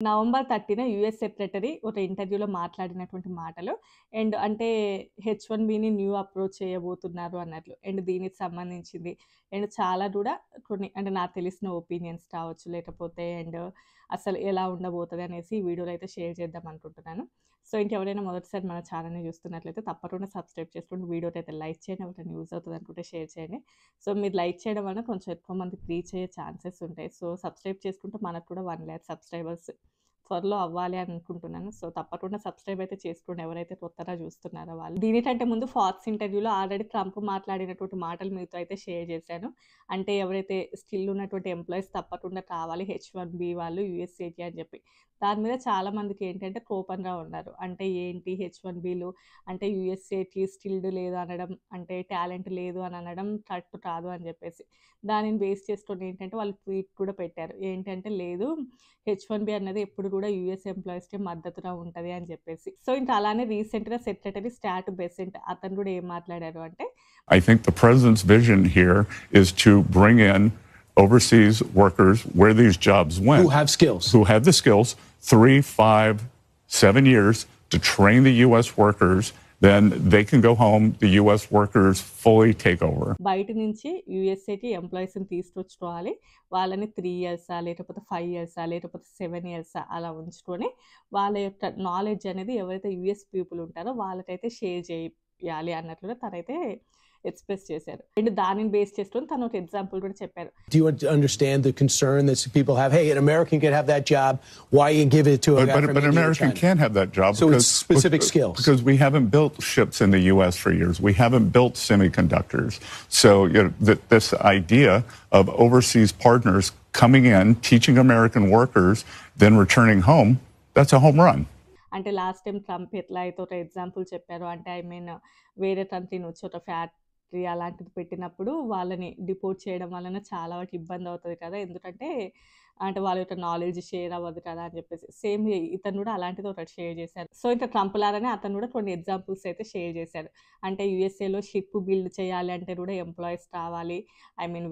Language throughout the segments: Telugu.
నవంబర్ 30న యూఎస్ సెక్రటరీ ఒక ఇంటర్వ్యూలో మాట్లాడినటువంటి మాటలు. అంటే హెచ్-1బీని న్యూ అప్రోచ్ చేయబోతున్నారు అన్నట్లు. దీనికి సంబంధించింది. చాలా కూడా కొన్ని నాకు తెలిసిన ఒపీనియన్స్ కావచ్చు. లేకపోతే అసలు ఎలా ఉండబోతది అనేసి ఈ వీడియోలో అయితే షేర్ చేద్దాం అనుకుంటున్నాను. సో, ఇంకెవరైనా మొదటిసారి మన ఛానెల్‌ని చూస్తున్నట్లయితే తప్పకుండా సబ్స్క్రైబ్ చేసుకోండి. వీడియోకైతే లైక్ చేయండి. ఎవరికైనా యూజ్ అవుతది అనుకుంటే షేర్ చేయండి. సో, మీరు లైక్ చేయడం వల్ల కొంచెం ఎక్కువ మందికి రీచ్ అయ్యే ఛాన్సెస్ ఉంటాయి. సో, సబ్స్క్రైబ్ చేసుకుంటే మనకు కూడా 1,00,000 సబ్స్క్రైబర్స్ త్వరలో అవ్వాలి అని అనుకుంటున్నాను. సో, తప్పకుండా సబ్స్క్రైబ్ అయితే చేసుకోండి ఎవరైతే కొత్తగా చూస్తున్నారో వాళ్ళు. దీనికంటే ముందు ఫాక్స్ ఇంటర్వ్యూలో ఆల్రెడీ ట్రంప్ మాట్లాడినటువంటి మాటలు మీతో అయితే షేర్ చేశాను. ఎవరైతే స్టిల్ ఉన్నటువంటి ఎంప్లాయీస్ తప్పకుండా కావాలి హెచ్-1బీ వాళ్ళు యూఎస్ఏకి అని చెప్పి. దాని మీద చాలా మందికి కోపంగా ఉన్నారు. ఏంటి హెచ్-1బీలు యూఎస్ఏకి స్కిల్డ్ లేదు అనడం, టాలెంట్ లేదు అని అనడం కరెక్ట్ కాదు అని చెప్పేసి. దానిని బేస్ చేసుకొని వాళ్ళు ట్వీట్ కూడా పెట్టారు. లేదు హెచ్-1బీ అన్నది ఎప్పుడు కూడా యూఎస్ ఎంప్లాయీస్‌కి మద్దతుగా ఉంటది అని చెప్పేసి. సో, ఇంకా అలానే రీసెంట్‌గా సెక్రటరీ స్టాట్ బెసెంట్ అతను కూడా ఏం మాట్లాడారు I think the president's vision here is to bring in overseas workers where these jobs went. Who have skills. Who have the skills, 3, 5, 7 years to train the U.S. workers. Then they can go home, the U.S. workers fully take over. బయట నుంచి యూఎస్ఏకి ఎంప్లాయీస్‌ని తీసుకొచ్చుకోవాలి. వాళ్ళని 3 ఇయర్సా, లేకపోతే 5 ఇయర్సా, లేకపోతే 7 ఇయర్సా అలా ఉంచుకొని వాళ్ళ యొక్క నాలెడ్జ్ అనేది ఎవరైతే యూఎస్ పీపుల్ ఉంటారో వాళ్ళకైతే షేర్ చేయాలి అన్నట్లుగా తనైతే ఎక్స్‌ప్రెస్ చేశారు. దానిని బేస్ చేసుకొని తను ఒక ఎగ్జాంపుల్ కూడా చెప్పారు. Do you understand the concern that people have? Hey, an American could have that job. Why you give it to a guy from India or But an American can't have that job. So it's specific skills. Because we haven't built ships in the U.S. for years. We haven't built semiconductors. So this idea of overseas partners coming in, teaching American workers, then returning home, that's a home run. Last time Trump ఎట్లా అయితే ఒక ఎగ్జాంపుల్ చెప్పారు వేరే కంట్రీ నుంచి ఒక ఫ్యాక్టరీ అలాంటిది పెట్టినప్పుడు వాళ్ళని డిపోర్ట్ చేయడం వలన చాలా వరకు ఇబ్బంది అవుతది కదా! ఎందుకంటే వాళ్ళ యొక్క నాలెడ్జ్ షేర్ అవ్వదు కదా అని చెప్పేసి. సేమ్ ఇతను కూడా అలాంటిది ఒకటి షేర్ చేశారు. సో, ఇంకా ట్రంప్ లాగానే అతను కూడా కొన్ని ఎగ్జాంపుల్స్ అయితే షేర్ చేశారు. యూఎస్ఏలో షిప్ బిల్డ్ చేయాలి అంటే కూడా ఎంప్లాయీస్ కావాలి.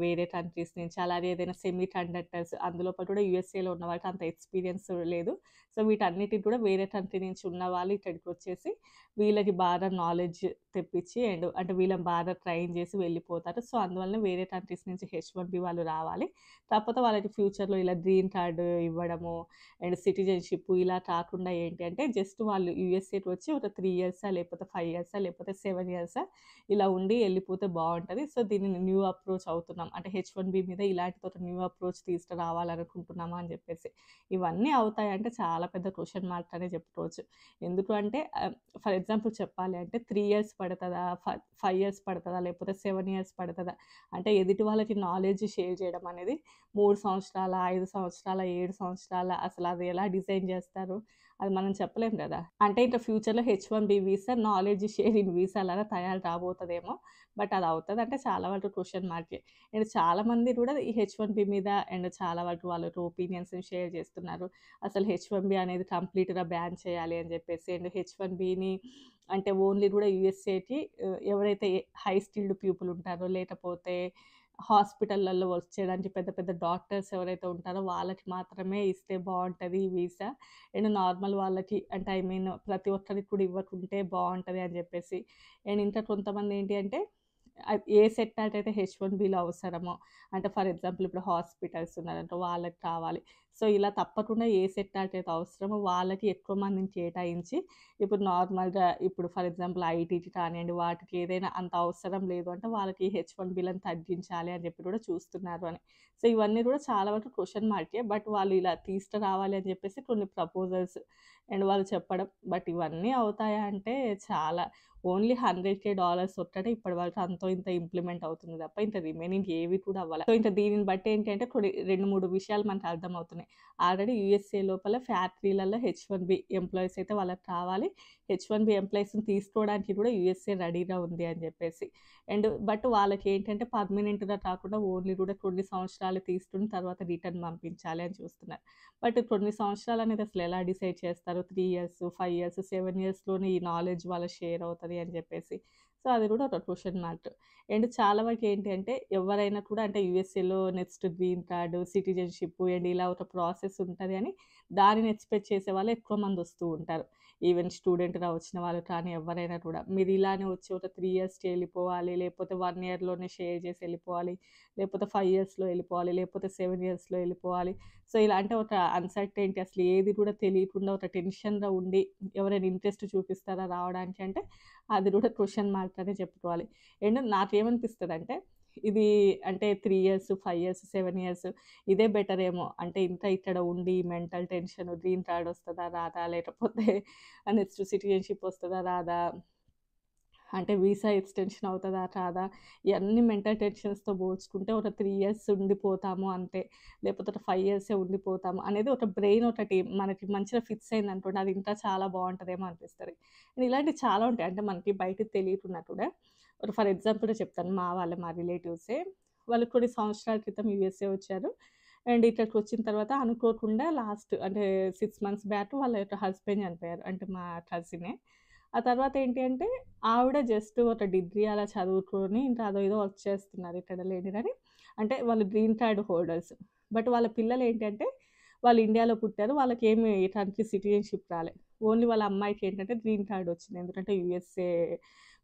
వేరే కంట్రీస్ నుంచి. అలాగే ఏదైనా సెమీ కండక్టర్స్ అందులోపల కూడా యూఎస్ఏలో ఉన్న వాళ్ళకి అంత ఎక్స్‌పీరియన్స్ లేదు. సో, వీటన్నిటికి కూడా వేరే కంట్రీ నుంచి ఉన్న వాళ్ళు ఇక్కడికి వచ్చేసి వీళ్ళకి బాగా నాలెడ్జ్ తెప్పించి వీళ్ళని బాగా ట్రైన్ చేసి వెళ్ళిపోతారు. సో, అందువలన వేరే కంట్రీస్ నుంచి హెచ్-1బీ వాళ్ళు రావాలి. కాకపోతే వాళ్ళకి ఫ్యూచర్‌లో ఇలా గ్రీన్ కార్డ్ ఇవ్వడము సిటిజన్‌షిప్ ఇలా కాకుండా జస్ట్ వాళ్ళు యూఎస్ఏకి వచ్చి ఒక 3 ఇయర్సా, లేకపోతే 5 ఇయర్సా, లేకపోతే 7 ఇయర్సా ఇలా ఉండి వెళ్ళిపోతే బావుంటది. సో, దీనిని న్యూ అప్రోచ్ అవుతున్నాం. హెచ్-1బీ మీద ఇలాంటిది ఒక న్యూ అప్రోచ్ తీసుకురావాలనుకుంటున్నామా అని చెప్పేసి. ఇవన్నీ అవుతాయంటే చాలా పెద్ద క్వెషన్ మార్క్ అనే చెప్పుకోవచ్చు. ఎందుకు ఫర్ ఎగ్జాంపుల్ చెప్పాలి 3 ఇయర్స్ పడతదా? 5 ఇయర్స్ పడతదా? లేకపోతే 7 ఇయర్స్ పడతదా? ఎదుటి వాళ్ళకి నాలెడ్జ్ షేర్ చేయడం అనేది 3 సంవత్సరాల, 5 సంవత్సరాల, 7 సంవత్సరాల అసలు అది ఎలా డిజైన్ చేస్తారు? అది మనం చెప్పలేం కదా! ఇంకా ఫ్యూచర్‌లో H-1B visa knowledge sharing visa లాగా తయారు రాబోతదేమో. బట్ అది అవుతదంటే చాలా వరకు క్వెషన్ మార్కే. చాలామంది కూడా ఈ హెచ్-1బీ మీద చాలా వరకు వాళ్ళ ఒపీనియన్స్‌ని షేర్ చేస్తున్నారు. అసలు హెచ్-1బీ అనేది కంప్లీట్‌గా బ్యాన్ చేయాలి అని చెప్పేసి. హెచ్-1బీని ఓన్లీ కూడా యూఎస్ఏకి ఎవరైతే హై స్కిల్డ్ పీపుల్ ఉంటారో, లేకపోతే హాస్పిటల్‌లలో వర్క్ చేయడానికి పెద్ద పెద్ద డాక్టర్స్ ఎవరైతే ఉంటారో వాళ్ళకి మాత్రమే ఇస్తే బావుంటది ఈ వీసా. నార్మల్ వాళ్ళకి ప్రతి ఒక్కరికి కూడా ఇవ్వకుంటే బావుంటది అని చెప్పేసి. ఇంకా కొంతమంది ఏ సెక్టార్ అయితే హెచ్-1బీలో అవసరమో ఫర్ ఎగ్జాంపుల్ ఇప్పుడు హాస్పిటల్స్ ఉన్నారంటే వాళ్ళకి కావాలి. సో, ఇలా తప్పకుండా ఏ సెక్టార్‌కి అయితే అవసరమో వాళ్ళకి ఎక్కువ మందిని కేటాయించి ఇప్పుడు నార్మల్‌గా ఇప్పుడు ఫర్ ఎగ్జాంపుల్ ఐటీకి కానియండి వాటికి ఏదైనా అంత అవసరం లేదు వాళ్ళకి హెచ్-1బీలను తగ్గించాలి అని చెప్పి కూడా చూస్తున్నారు అని. సో, ఇవన్నీ కూడా చాలా వరకు క్వెషన్ మార్కే. బట్ వాళ్ళు ఇలా తీసుకురావాలి అని చెప్పేసి కొన్ని ప్రపోజల్స్ వాళ్ళు చెప్పడం. బట్ ఇవన్నీ అవుతాయా చాలా ఓన్లీ $100,000 ఒక్కటే ఇప్పటివరకు అంతో ఇంత ఇంప్లిమెంట్ అవుతుంది తప్ప ఇంకా రిమైనింగ్ ఏవి కూడా అవ్వలే. సో, ఇంకా దీనిని బట్టి కొన్ని 2, 3 విషయాలు మనకు అర్థమవుతున్నాయి. ఆల్రెడీ యూఎస్ఏ లోపల ఫ్యాక్టరీలలో హెచ్-1బీ ఎంప్లాయీస్ అయితే వాళ్ళకి కావాలి. హెచ్-1బీ ఎంప్లాయీస్‌ని తీసుకోవడానికి కూడా యూఎస్ఏ రెడీగా ఉంది అని చెప్పేసి. బట్ వాళ్ళకి పర్మనెంట్‌గా కాకుండా ఓన్లీ కూడా కొన్ని సంవత్సరాలు తీసుకుని తర్వాత రిటర్న్ పంపించాలి అని చూస్తున్నారు. బట్ కొన్ని సంవత్సరాలు అనేది అసలు ఎలా డిసైడ్ చేస్తారు? 3 ఇయర్స్, 5 ఇయర్స్, 7 ఇయర్స్‌లోనే ఈ నాలెడ్జ్ వాళ్ళ షేర్ అవుతది అని చెప్పేసి. సో, అది కూడా ఒక క్వెషన్ మార్క్. చాలా వరకు ఎవరైనా కూడా యూఎస్ఏలో నెక్స్ట్ గ్రీన్ కార్డ్, సిటిజన్‌షిప్ ఇలా ఒక ప్రాసెస్ ఉంటది అని దానిని ఎక్స్‌పెక్ట్ చేసేవాళ్ళు ఎక్కువ మంది వస్తూ ఉంటారు. ఈవెన్ స్టూడెంట్‌గా వచ్చిన వాళ్ళు కానీ ఎవరైనా కూడా. మీరు ఇలానే వచ్చి ఒక 3 ఇయర్స్‌కి వెళ్ళిపోవాలి, లేకపోతే 1 ఇయర్‌లోనే షేర్ చేసి వెళ్ళిపోవాలి, లేకపోతే 5 ఇయర్స్‌లో వెళ్ళిపోవాలి, లేకపోతే 7 ఇయర్స్‌లో వెళ్ళిపోవాలి. సో, ఇలా అంటే ఒక అన్‌సర్టెనిటీ అసలు ఏది కూడా తెలియకుండా ఒక టెన్షన్‌గా ఉండి ఎవరైనా ఇంట్రెస్ట్ చూపిస్తారా రావడానికి అంటే అది కూడా క్వెషన్ మార్క్ అనే చెప్పుకోవాలి. అండ్ నాకేమనిపిస్తదంటే ఇది అంటే 3 ఇయర్స్, 5 ఇయర్స్, 7 ఇయర్స్ ఇదే బెటరేమో. అంటే ఇంకా ఇక్కడ ఉండి మెంటల్ టెన్షన్ గ్రీన్ కార్డ్ వస్తదా? రాదా? లేకపోతే నెక్స్ట్ సిటిజన్‌షిప్ వస్తదా? రాదా? అంటే వీసా ఎక్స్‌టెన్షన్ అవుతదా? రాదా? ఇయన్నీ మెంటల్ టెన్షన్స్‌తో పోల్చుకుంటే ఒక 3 ఇయర్స్ ఉండిపోతాము అంతే. లేకపోతే ఒక 5 ఇయర్సే ఉండిపోతాము అనేది ఒక బ్రెయిన్ ఒకటి మనకి మంచిగా ఫిక్స్ అయిందనుకోండి అది ఇంకా చాలా బావుంటదేమో అనిపిస్తది. ఇలాంటివి చాలా ఉంటాయి. అంటే మనకి బయటకి తెలియకున్నా కూడా ఒక ఫర్ ఎగ్జాంపుల్‌గా చెప్తాను. మా రిలేటివ్సే వాళ్ళు కొన్ని సంవత్సరాల క్రితం యూఎస్ఏ వచ్చారు. అండ్ ఇక్కడికొచ్చిన తర్వాత అనుకోకుండా లాస్ట్ అంటే 6 మంత్స్ బ్యాక్ వాళ్ళ యొక్క హస్బెండ్ చనిపోయారు. అంటే మా కజినే. ఆ తర్వాత ఏంటి అంటే ఆవిడ జస్ట్ ఒక డిగ్రీ అలా చదువుకొని ఇంకా అదో ఏదో వర్క్ చేస్తున్నారు ఇక్కడ లేండి గానీ. అంటే వాళ్ళు గ్రీన్ కార్డ్ హోల్డర్స్. బట్ వాళ్ళ పిల్లలేంటంటే వాళ్ళు ఇండియాలో పుట్టారు. వాళ్ళకేమి కంట్రీ సిటిజన్‌షిప్ రాలే. ఓన్లీ వాళ్ళ అమ్మాయికేంటంటే గ్రీన్ కార్డ్ వచ్చింది. ఎందుకంటే యూఎస్ఏ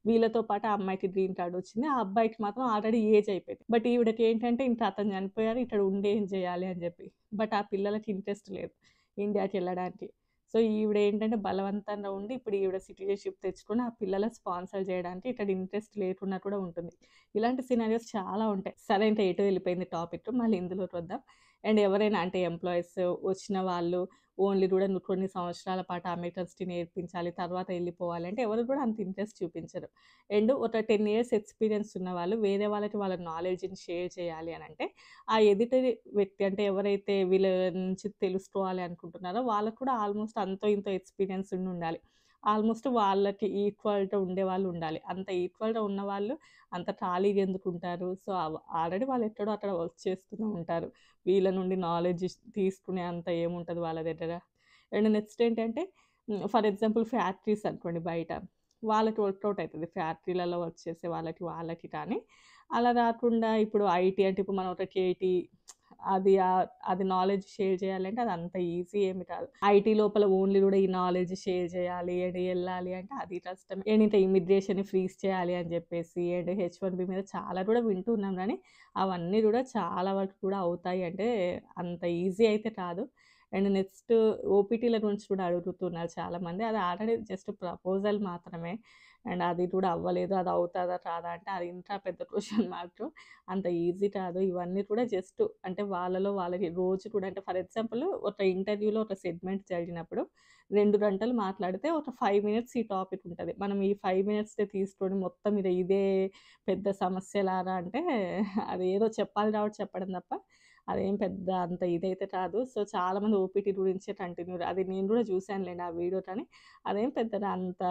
వీళ్ళతో పాటు ఆ అమ్మాయికి గ్రీన్ కార్డ్ వచ్చింది. ఆ అబ్బాయికి మాత్రం ఆల్రెడీ ఏజ్ అయిపోయింది. బట్ ఈవిడకేంటంటే ఇంకా అతను చనిపోయారు. ఇక్కడ ఉండి ఏం చేయాలి అని చెప్పి. బట్ ఆ పిల్లలకి ఇంట్రెస్ట్ లేదు ఇండియాకెళ్ళడానికి. సో, ఈవిడేంటంటే బలవంతంగా ఉండి ఇప్పుడు ఈవిడ సిటిజన్‌షిప్ తెచ్చుకొని ఆ పిల్లలని స్పాన్సర్ చేయడానికి ఇక్కడ ఇంట్రెస్ట్ లేకున్నా కూడా ఉంటుంది. ఇలాంటి సినారియోస్ చాలా ఉంటాయి. సరే ఇంకా ఎటో వెళ్ళిపోయింది టాపిక్. మళ్ళీ ఇందులోకి వద్దాం. అండ్ ఎవరైనా అంటే ఎంప్లాయీస్ వచ్చిన వాళ్ళు ఓన్లీ కూడా నువ్వు కొన్ని సంవత్సరాల పాటు అమెరికన్స్‌కి నేర్పించాలి. తర్వాత వెళ్ళిపోవాలి అంటే ఎవరు కూడా అంత ఇంట్రెస్ట్ చూపించరు. అండ్ ఒక 10 ఇయర్స్ ఎక్స్‌పీరియన్స్ ఉన్నవాళ్ళు వేరే వాళ్ళకి వాళ్ళ నాలెడ్జ్‌ని షేర్ చేయాలి అనంటే ఆ ఎదుటి వ్యక్తి అంటే ఎవరైతే వీళ్ళ నుంచి తెలుసుకోవాలి అనుకుంటున్నారో వాళ్ళకి కూడా ఆల్మోస్ట్ అంతో ఇంతో ఎక్స్‌పీరియన్స్ ఉండుండాలి. ఆల్మోస్ట్ వాళ్ళకి ఈక్వల్‌గా ఉండేవాళ్ళు ఉండాలి. అంత ఈక్వల్‌గా ఉన్నవాళ్ళు అంత ఖాళీగా ఎందుకుంటారు? సో, ఆల్రెడీ వాళ్ళు ఎక్కడో అక్కడ వర్క్ చేస్తూనే ఉంటారు. వీళ్ళ నుండి నాలెడ్జ్ తీసుకునే అంత ఏముంటది వాళ్ళ దగ్గర. అండ్ నెక్స్ట్ ఏంటంటే ఫర్ ఎగ్జాంపుల్ ఫ్యాక్టరీస్ అనుకోండి బయట. వాళ్ళకి వర్కౌట్ అయితది. ఫ్యాక్టరీలలో వర్క్ చేసే వాళ్ళకి కానీ. అలా కాకుండా ఇప్పుడు ఐటీ అంటే ఇప్పుడు మనం ఒక కేటీ అది నాలెడ్జ్ షేర్ చేయాలంటే అది అంత ఈజీ ఏమి కాదు. ఐటీ లోపల ఓన్లీ కూడా ఈ నాలెడ్జ్ షేర్ చేయాలి అండ్ ఎళ్ళాలి అంటే అది కష్టమే. అండ్ ఇంత ఇమిగ్రేషన్‌ని ఫ్రీజ్ చేయాలి అని చెప్పేసి అండ్ హెచ్-1బీ మీద చాలా కూడా వింటున్నాం గానీ అవన్నీ కూడా చాలా వరకు కూడా అవుతాయి అంటే అంత ఈజీ అయితే కాదు. అండ్ నెక్స్ట్ ఓపీటీల గురించి కూడా అడుగుతున్నారు చాలామంది. అది ఆల్రెడీ జస్ట్ ప్రపోజల్ మాత్రమే. అండ్ అది కూడా అవ్వలేదు. అది అవుతదా కాదా అంటే అది ఇంకా పెద్ద క్వెషన్ మార్క్. అంత ఈజీ కాదు. ఇవన్నీ కూడా జస్ట్ అంటే వాళ్ళలో వాళ్ళకి రోజు కూడా అంటే ఫర్ ఎగ్జాంపుల్ ఒక ఇంటర్వ్యూలో ఒక సెగ్మెంట్ జరిగినప్పుడు 2 గంటలు మాట్లాడితే ఒక 5 మినిట్స్ ఈ టాపిక్ ఉంటది. మనం ఈ 5 మినిట్సే తీసుకొని మొత్తం ఇదే పెద్ద సమస్యలారా అంటే అదేదో చెప్పాలి కాబట్టి చెప్పడం తప్ప అదేం పెద్ద అంత ఇదైతే కాదు. సో, చాలామంది ఓపీటీ గురించే అది నేను కూడా చూసానులెండి ఆ వీడియో కానీ అదేం పెద్దగా అంత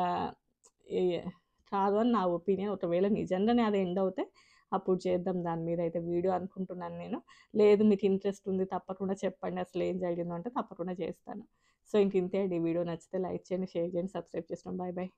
ఏ కాదు అని నా ఒపీనియన్. ఒకవేళ నిజంగానే అది ఎండ్ అవుతే అప్పుడు చేద్దాం దాని మీద అయితే వీడియో అనుకుంటున్నాను నేను. లేదు మీకు ఇంట్రెస్ట్ ఉంది తప్పకుండా చెప్పండి అసలు ఏం జరిగిందో అంటే తప్పకుండా చేస్తాను. సో, ఇంతే అండి. ఈ వీడియో నచ్చితే లైక్ చేయండి, షేర్ చేయండి, సబ్స్క్రైబ్ చేసుకోండి. Bye bye.